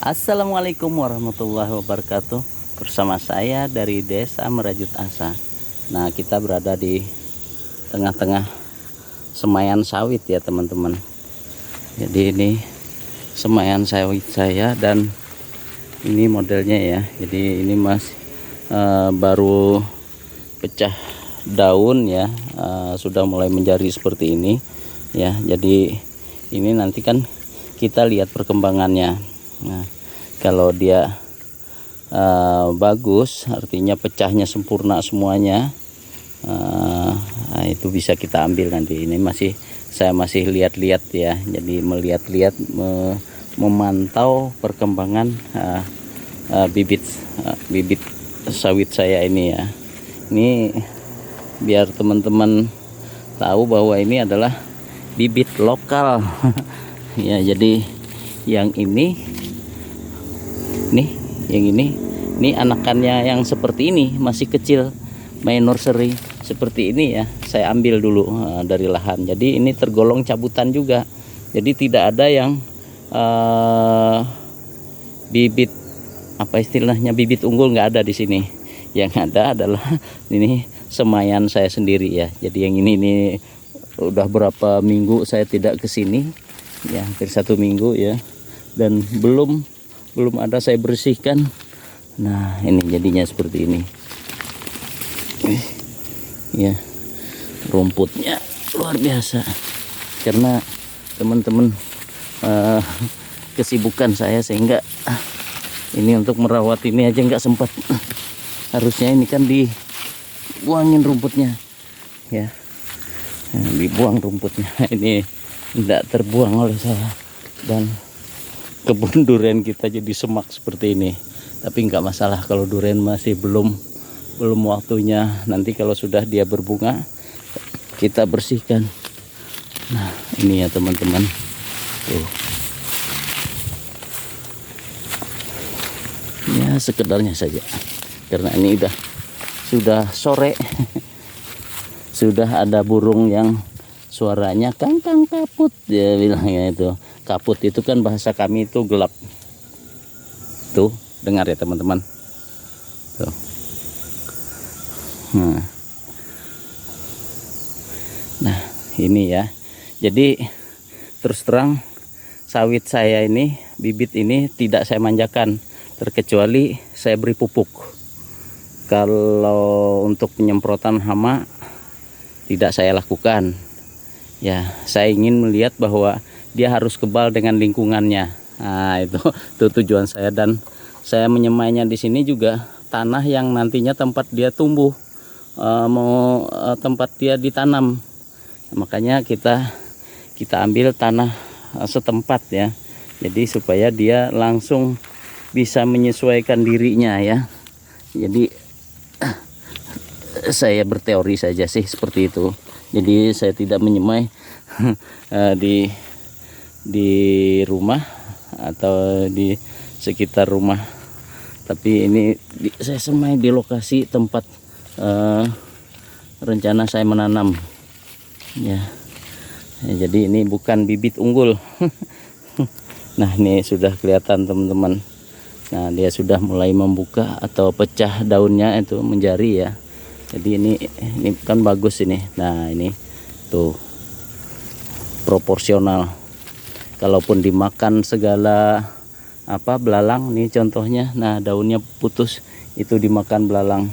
Assalamualaikum warahmatullahi wabarakatuh. Bersama saya dari Desa Merajut Asa. Nah, kita berada di tengah-tengah semaian sawit ya teman-teman. Jadi ini semaian sawit saya dan ini modelnya ya. Jadi ini baru pecah daun ya, sudah mulai menjadi seperti ini ya. Jadi ini nanti kan kita lihat perkembangannya. Nah, kalau dia bagus, artinya pecahnya sempurna semuanya, nah itu bisa kita ambil nanti. Ini saya masih lihat-lihat ya, jadi melihat-lihat, memantau perkembangan bibit sawit saya ini ya. Ini biar teman-teman tahu bahwa ini adalah bibit lokal ya. Jadi yang ini ini anakannya yang seperti ini masih kecil, main nursery seperti ini ya. Saya ambil dulu dari lahan. Jadi ini tergolong cabutan juga. Jadi tidak ada yang bibit apa istilahnya, bibit unggul, nggak ada di sini. Yang ada adalah ini semaian saya sendiri ya. Jadi yang ini udah berapa minggu saya tidak ke sini ya, hampir 1 minggu ya, dan belum ada saya bersihkan. Nah, ini jadinya seperti ini ya. Rumputnya luar biasa karena teman-teman kesibukan saya, sehingga ini untuk merawat ini aja nggak sempat. Harusnya ini kan dibuangin rumputnya ya. Nah, dibuang rumputnya, ini tidak terbuang oleh saya, dan kebun durian kita jadi semak seperti ini. Tapi nggak masalah kalau durian masih belum waktunya. Nanti kalau sudah dia berbunga kita bersihkan. Nah, ini ya teman-teman, tuh ya, sekedarnya saja karena ini sudah sore. Sudah ada burung yang suaranya kangkang kaput, dia bilangnya itu. Kaput itu kan bahasa kami itu gelap. Tuh, dengar ya teman-teman. Tuh. Nah, ini ya. Jadi terus terang sawit saya ini, bibit ini tidak saya manjakan, terkecuali saya beri pupuk. Kalau untuk penyemprotan hama tidak saya lakukan. Ya, saya ingin melihat bahwa dia harus kebal dengan lingkungannya. Nah, itu tujuan saya, dan saya menyemainya di sini juga tanah yang nantinya tempat dia tumbuh, tempat dia ditanam. Makanya kita ambil tanah setempat ya. Jadi supaya dia langsung bisa menyesuaikan dirinya ya. Jadi saya berteori saja sih seperti itu. Jadi saya tidak menyemai di rumah atau di sekitar rumah, tapi ini saya semai di lokasi tempat rencana saya menanam ya. Jadi ini bukan bibit unggul. Nah, ini sudah kelihatan teman-teman. Nah, dia sudah mulai membuka atau pecah daunnya itu menjari ya. Jadi ini kan bagus ini. Nah, ini tuh proporsional. Kalaupun dimakan segala belalang nih contohnya. Nah, daunnya putus, itu dimakan belalang.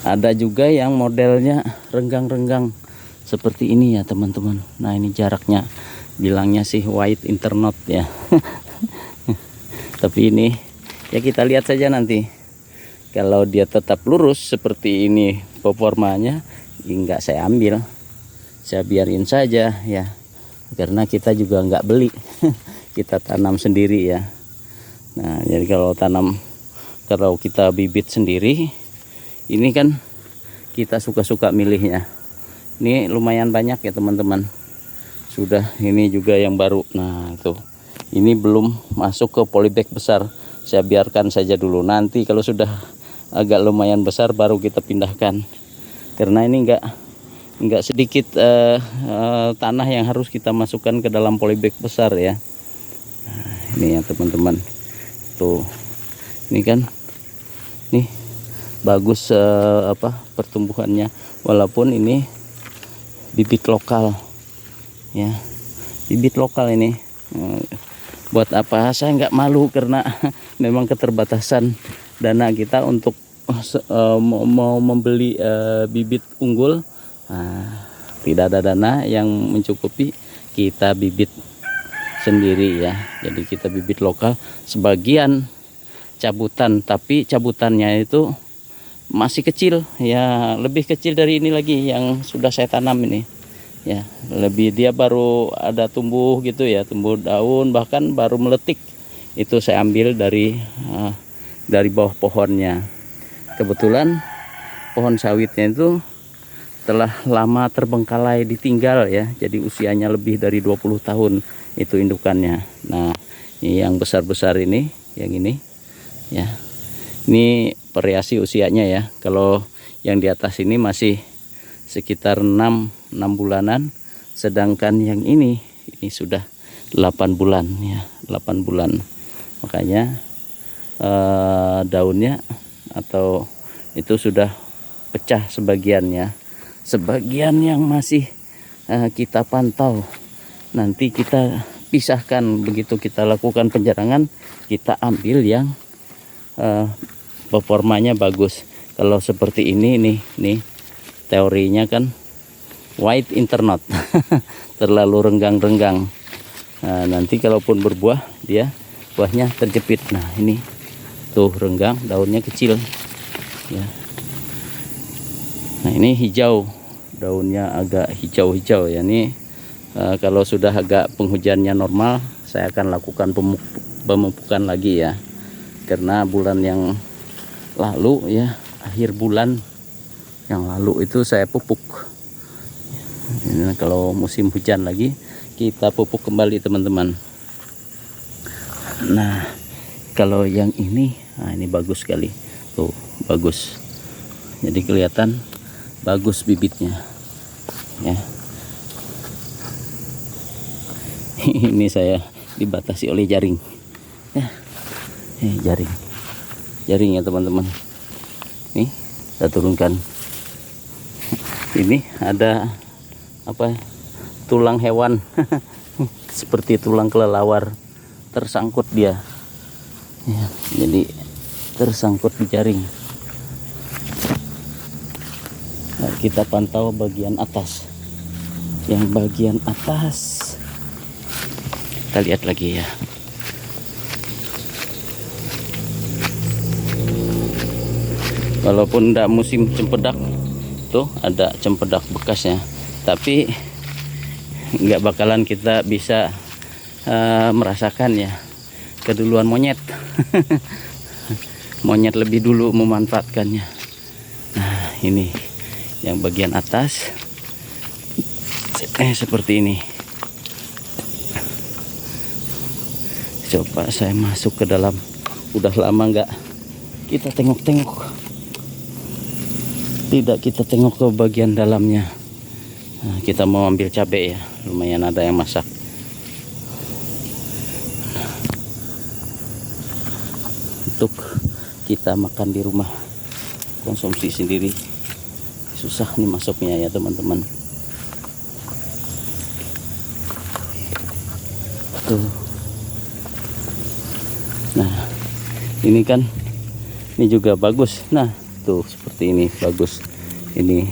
Ada juga yang modelnya renggang-renggang seperti ini ya teman-teman. Nah, ini jaraknya, bilangnya sih white internot ya. Tapi ini ya kita lihat saja nanti. Kalau dia tetap lurus seperti ini performanya, enggak saya ambil, saya biarin saja ya, karena kita juga enggak beli. Kita tanam sendiri ya. Nah, jadi kalau kita bibit sendiri, ini kan kita suka-suka milihnya. Ini lumayan banyak ya teman-teman. Sudah, ini juga yang baru. Nah, itu ini belum masuk ke polybag besar, saya biarkan saja dulu. Nanti kalau sudah agak lumayan besar baru kita pindahkan, karena ini enggak sedikit tanah yang harus kita masukkan ke dalam polybag besar ya. Nah, ini ya teman-teman. Tuh, ini kan, nih bagus pertumbuhannya, walaupun ini bibit lokal ya, bibit lokal ini. Buat apa saya nggak malu, karena memang keterbatasan dana kita untuk mau membeli bibit unggul. Tidak ada dana yang mencukupi, kita bibit sendiri ya. Jadi kita bibit lokal, sebagian cabutan, tapi cabutannya itu masih kecil ya, lebih kecil dari ini lagi yang sudah saya tanam ini ya. Lebih, dia baru ada tumbuh gitu ya, tumbuh daun, bahkan baru meletik. Itu saya ambil dari bawah pohonnya. Kebetulan pohon sawitnya itu telah lama terbengkalai, ditinggal ya, jadi usianya lebih dari 20 tahun itu indukannya. Nah, ini yang besar-besar ini, yang ini ya, ini variasi usianya ya. Kalau yang di atas ini masih sekitar 6 bulanan, sedangkan yang ini sudah 8 bulan ya, 8 bulan. Makanya daunnya atau itu sudah pecah sebagiannya. Sebagian yang masih kita pantau, nanti kita pisahkan. Begitu kita lakukan penjarangan, kita ambil yang performanya bagus. Kalau seperti ini nih teorinya kan white internot, terlalu renggang-renggang. Nanti kalaupun berbuah, dia buahnya terjepit. Nah, ini tuh renggang, daunnya kecil ya. Nah, ini hijau, daunnya agak hijau-hijau ya. Ini kalau sudah agak penghujannya normal, saya akan lakukan pemupukan lagi ya. Karena bulan yang lalu ya, akhir bulan yang lalu itu saya pupuk. Ini kalau musim hujan lagi, kita pupuk kembali teman-teman. Nah, kalau yang ini, nah ini bagus sekali. Tuh, bagus. Jadi kelihatan bagus bibitnya ya. Ini saya dibatasi oleh jaring ya. Jaring ya teman-teman. Nih kita turunkan. Ini ada apa, tulang hewan seperti tulang kelelawar, tersangkut dia ya, jadi tersangkut di jaring. Nah, kita pantau bagian atas. Yang bagian atas kita lihat lagi ya. Walaupun tidak musim cempedak, tuh ada cempedak bekasnya, tapi nggak bakalan kita bisa merasakan ya keduluan monyet. Monyet lebih dulu memanfaatkannya. Nah, ini yang bagian atas seperti ini. Coba saya masuk ke dalam. Udah lama nggak kita tengok-tengok, tidak kita tengok ke bagian dalamnya. Nah, kita mau ambil cabai ya, lumayan ada yang masak. Untuk kita makan di rumah, konsumsi sendiri. Susah nih masuknya ya teman-teman. Tuh. Nah, ini kan, ini juga bagus. Nah, tuh seperti ini bagus. Ini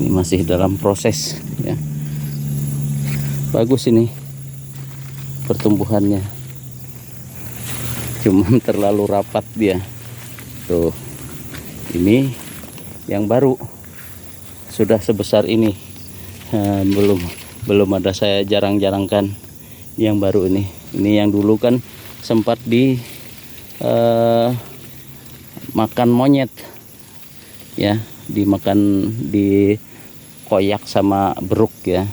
masih dalam proses ya. Bagus ini pertumbuhannya. Cuman terlalu rapat dia. Tuh. Ini yang baru sudah sebesar ini. Belum ada saya jarang-jarangkan yang baru ini. Ini yang dulu kan sempat di makan monyet ya, dimakan, di koyak sama beruk ya.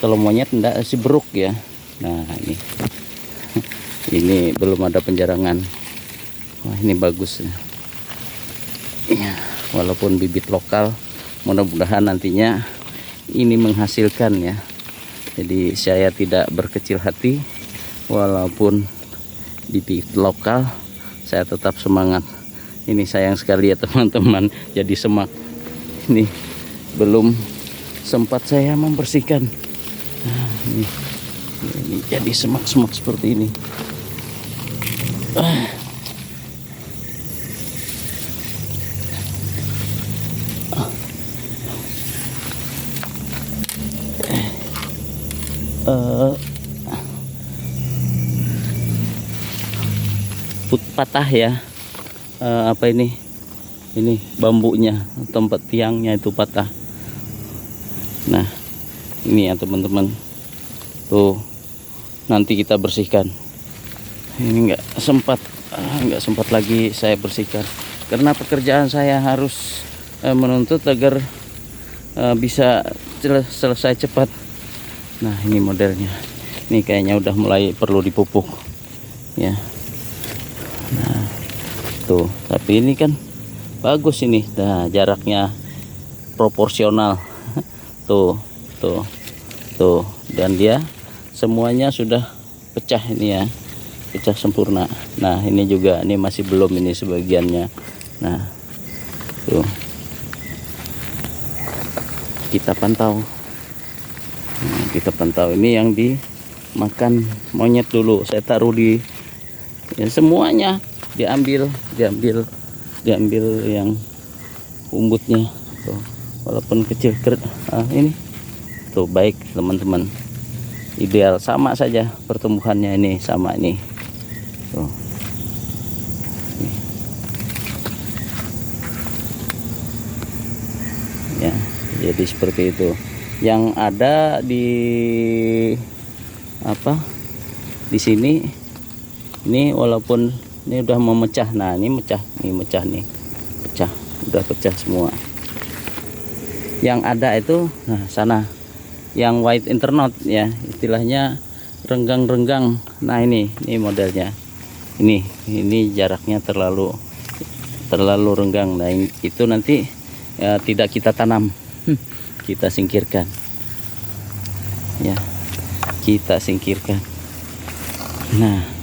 Kalau monyet enggak, si beruk ya. Nah, ini belum ada penjarangan. Wah, ini bagus ya. Walaupun bibit lokal, mudah-mudahan nantinya ini menghasilkan ya. Jadi saya tidak berkecil hati, walaupun di lokal saya tetap semangat. Ini sayang sekali ya teman-teman, jadi semak. Ini belum sempat saya membersihkan. Nah, ini jadi semak-semak seperti ini. Patah ya, apa ini bambunya, tempat tiangnya itu patah. Nah ini ya teman-teman, tuh nanti kita bersihkan. Ini nggak sempat lagi saya bersihkan karena pekerjaan saya harus menuntut agar bisa selesai cepat. Nah ini modelnya, ini kayaknya udah mulai perlu dipupuk ya. Nah tuh, tapi ini kan bagus ini. Nah jaraknya proporsional. Tuh dan dia semuanya sudah pecah ini ya, pecah sempurna. Nah ini juga, ini masih belum ini sebagiannya. Nah tuh kita pantau. Nah, kita pantau ini yang dimakan monyet dulu. Saya taruh di ya, semuanya diambil yang umbutnya tuh, walaupun kecil. Ini tuh baik teman-teman, ideal, sama saja pertumbuhannya, ini sama ini tuh. Ya jadi seperti itu yang ada di sini. Ini walaupun ini udah memecah. Nah ini mecah nih, udah pecah semua. Yang ada itu nah sana yang white internot ya, istilahnya renggang-renggang. Nah ini modelnya, ini jaraknya terlalu renggang. Nah itu nanti ya, tidak kita tanam, kita singkirkan ya, kita singkirkan. Nah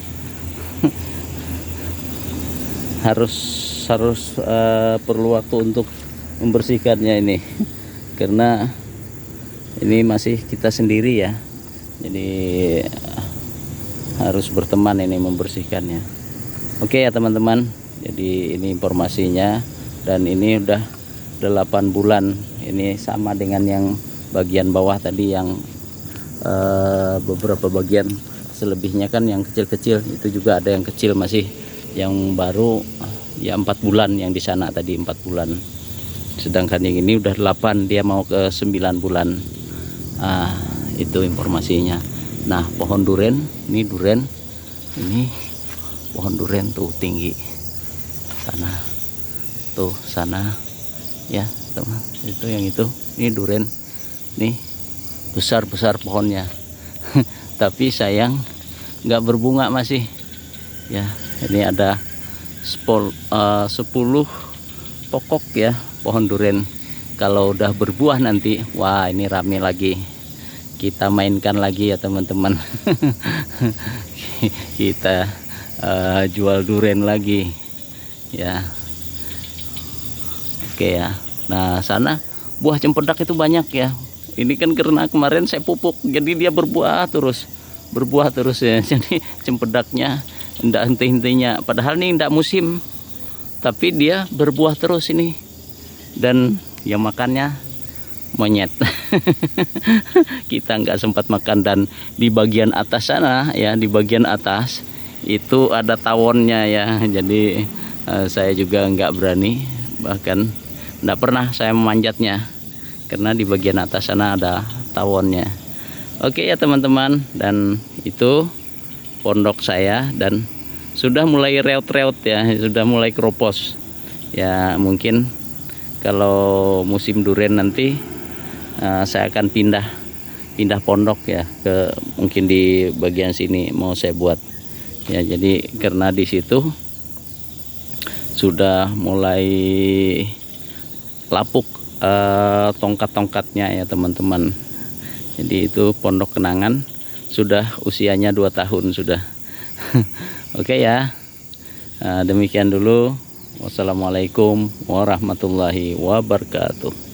harus perlu waktu untuk membersihkannya ini karena ini masih kita sendiri ya, jadi harus berteman ini membersihkannya. Oke ya teman-teman, jadi ini informasinya, dan ini udah 8 bulan. Ini sama dengan yang bagian bawah tadi, yang beberapa bagian selebihnya kan yang kecil-kecil, itu juga ada yang kecil masih. Yang baru ya 4 bulan, yang di sana tadi 4 bulan. Sedangkan yang ini udah 8, dia mau ke 9 bulan. Itu informasinya. Nah pohon duren, ini pohon duren tuh tinggi sana, tuh sana ya teman, itu yang itu. Ini duren, nih besar pohonnya. Tapi sayang nggak berbunga masih ya. Ini ada 10 pokok ya pohon duren. Kalau udah berbuah nanti, wah ini rame lagi, kita mainkan lagi ya teman-teman. Kita jual duren lagi ya. Oke ya. Nah sana buah cempedak itu banyak ya. Ini kan karena kemarin saya pupuk, jadi dia berbuah terus ya. Jadi cempedaknya enggak henti-hentinya, padahal ini enggak musim, tapi dia berbuah terus ini. Dan yang makannya monyet. Kita nggak sempat makan. Dan di bagian atas sana ya, di bagian atas itu ada tawonnya ya. Jadi saya juga nggak berani, bahkan nggak pernah saya memanjatnya karena di bagian atas sana ada tawonnya. Oke ya teman-teman, dan itu pondok saya, dan sudah mulai reot-reot ya, sudah mulai keropos ya. Mungkin kalau musim durian nanti saya akan pindah pondok ya, ke mungkin di bagian sini mau saya buat ya. Jadi karena di situ sudah mulai lapuk tongkat-tongkatnya ya teman-teman. Jadi itu pondok kenangan, sudah usianya 2 tahun sudah. Oke ya. Demikian dulu. Wassalamualaikum warahmatullahi wabarakatuh.